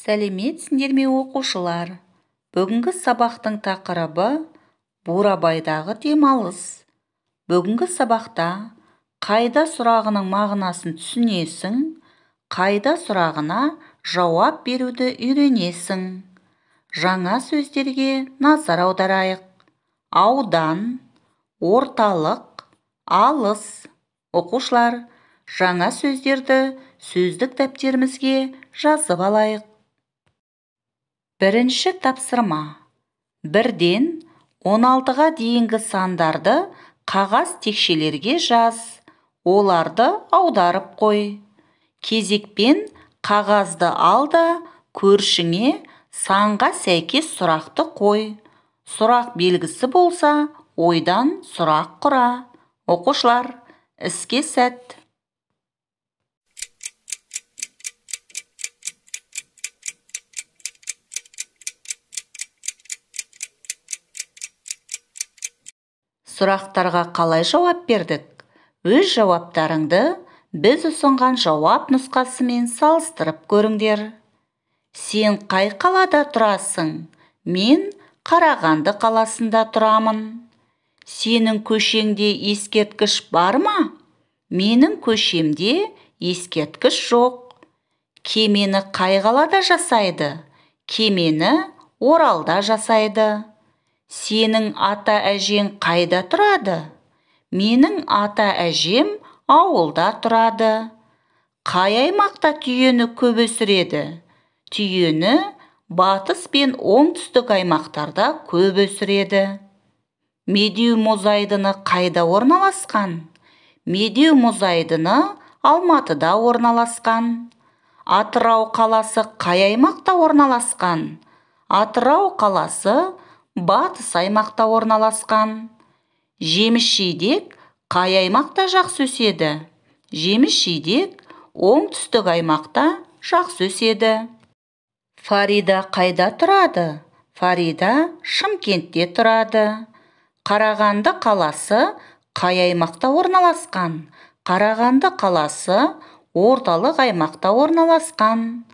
Сәлеметсіңдер ме оқушылар? Бүгінгі сабақтың тақырыбы Бурабайдағы демалыс. Бүгінгі сабақта қайда сұрағының мағынасын түсінесің, қайда сұрағына жауап беруді үйренесің. Жаңа сөздерге назар аударайық. Аудан, орталық, алыс. Оқушылар, жаңа сөздерді сөздік дәптерімізге жазып алайық. Бірінші тапсырма. 1-ден 16-ға дейінгі сандарды қағаз текшелерге жаз. Оларды аударып қой. Кезекпен қағазды ал да көршіңе санға сәйкес сұрақты қой. Сұрақ белгісі болса, ойдан сұрақ құра. Оқушылар, іске сәт. Сұрақтарға қалай жауап бердік? Өз жауаптарыңды біз ұсынған жауап нұсқасымен салыстырып көріңдер. Сен қай қалада тұрасың? Мен Қарағанды қаласында тұрамын. Сенің көшеңде ескерткіш бар ма? Менің көшемде ескерткіш жоқ. Кемені қай қалада жасайды? Кемені Оралда жасайды. Сенің ата-әжең қайда тұрады? Менің ата-әжем ауылда тұрады. Қай аймақта түйені көп өсіреді? Түйені батыс пен оңтүстік аймақтарда көп өсіреді. Медеу мұз айдыны қайда орналасқан? Медеу мұз айдыны Алматыда орналасқан. Атырау қаласы қай аймақта орналасқан? Атырау қаласы батыс аймақта орналасқан. Жеміс-жидек қай аймақта жақсы өседі? Жеміс-жидек оңтүстік аймақта жақсы өседі. Фарида қайда тұрады? Фарида Шымкентте тұрады. Қарағанды қаласы қай аймақта орналасқан? Қарағанды қаласы орталық аймақта орналасқан.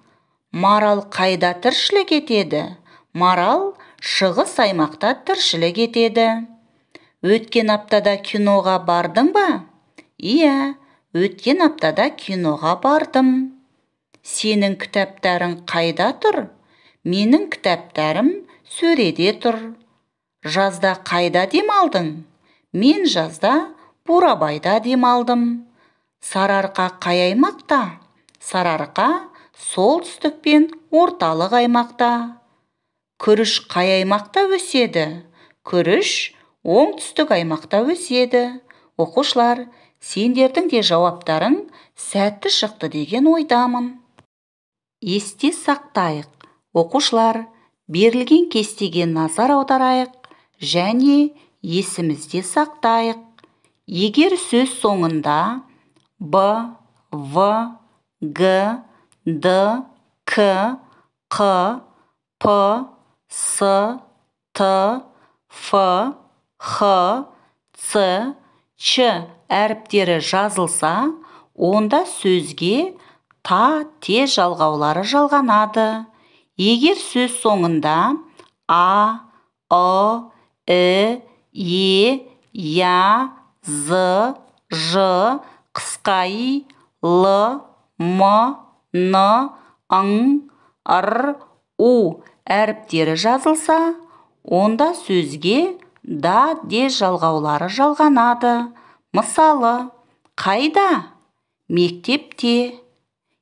Марал қайда тіршілік етеді? Марал шығыс аймақта тіршілік етеді. Өткен аптада киноға бардың ба? Иә, өткен аптада киноға бардым. Сенің кітаптарың қайда тұр? Менің кітаптарым сөреде тұр. Жазда қайда демалдың? Мен жазда Бурабайда демалдым. Сарыарқа қай аймақта? Сарыарқа солтүстік пен орталық аймақта. Күріш қай аймақта өседі? Күріш оңтүстік аймақта өседі. Оқушылар, сендердің де жауаптарың сәтті шықты деген ойдамын. Есте сақтайық. Оқушылар, берілген кестеге назар аударайық және есімізде сақтайық. Егер сөз соңында Б, В, Г, Д, К, Қ, П, С, Т, Ф, Х, Ц, Ч әріптері жазылса, онда сөзге та, те жалғаулары жалғанады. Егер сөз соңында А, Э, Е, Я, З, Ж, қысқа И, Л, М, Н, Ң, Р, У әріптері жазылса, онда сөзге да, де жалғаулары жалғанады. Мысалы, қайда? Мектепте,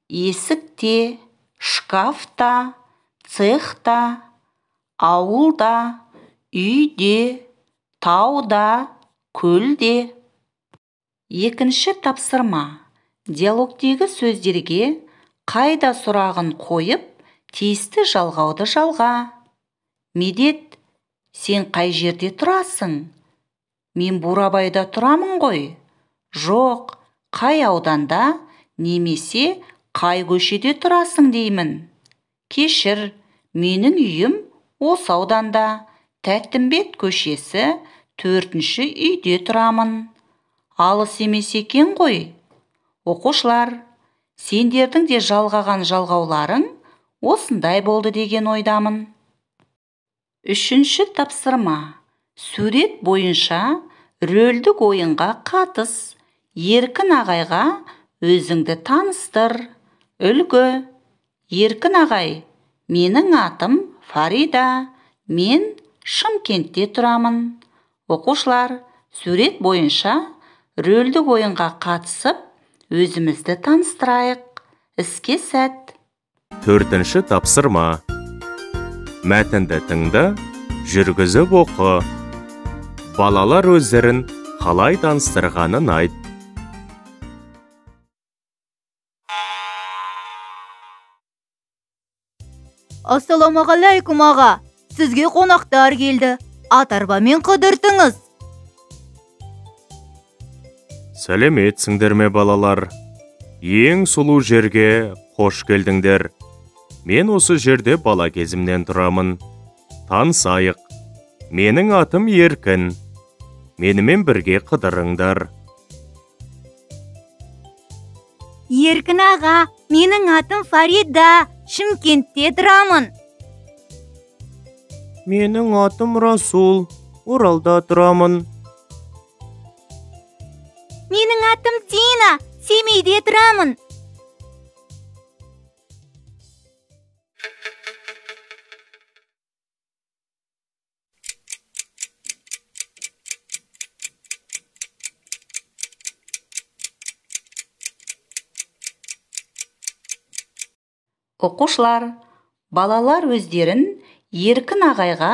есікте, шкафта, цехта, ауылда, үйде, тауда, көлде. Екінші тапсырма. Диалогтегі сөздерге қайда сұрағын қойып, тиісті жалғауды жалға. Медет, сен қай жерде тұрасың? Мен Бурабайда тұрамын ғой. Жоқ, қай ауданда немесе қай көшеде тұрасың деймін. Кешір, менің үйім осы ауданда, Тәттімбет көшесі 4-ші үйде тұрамын. Алыс емес екен ғой. Оқушылар, сендердің де жалғаған жалғауларың осындай болды деген ойдамын. Үшінші тапсырма. Сурет бойынша рөлдік ойынға қатыс. Еркін ағайға өзіңді таныстыр. Үлгі. Еркін ағай, менің атым Фарида. Мен Шымкентте тұрамын. Оқушылар, сурет бойынша рөлдік ойынға қатысып, өзімізді таныстырайық. Іске сәт. Төртінші тапсырма. Мәтінді тыңда, жүргізіп оқы. Балалар өздерін қалай таныстырғанын айт. Ассаламағалейкум аға. Сізге қонақтар келді. Ат-арбамен қыдыртыңыз. Сәлеметсіңдер ме балалар? Ең сұлу жерге қош келдіңдер. Мен осы жерде бала кезімнен тұрамын. Танысайық. Менің атым Еркін. Менімен бірге қыдырыңдар. Еркін аға, менің атым Фарида. Шымкентте тұрамын. Менің атым Расул. Оралда тұрамын. Менің атым Дина. Семейде тұрамын. Оқушылар, балалар өздерін Еркін ағайға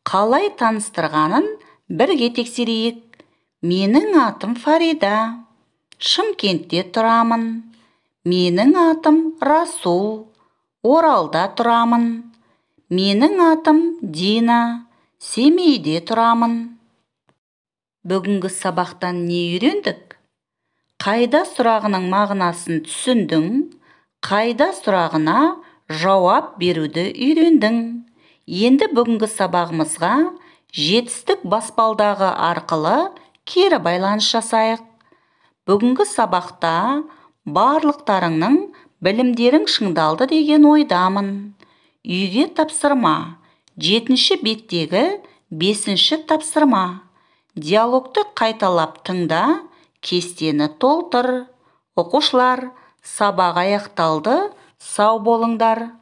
қалай таныстырғанын бірге тексерейік. Менің атым Фарида. Шымкентте тұрамын. Менің атым Расул. Оралда тұрамын. Менің атым Дина. Семейде тұрамын. Бүгінгі сабақтан не үйрендік? Қайда сұрағының мағынасын түсіндің? Қайда сұрағына жауап беруді үйрендің? Енді бүгінгі сабағымызға жетістік баспалдағы арқылы кері байланыс жасайық. Бүгінгі сабақта барлықтарыңның білімдерің шыңдалды деген ойдамын. Үйге тапсырма. 7-ші беттегі 5-ші тапсырма. Диалогты қайталап тыңда, кестені толтыр. Оқушылар, сабақ аяқталды. Сау болыңдар.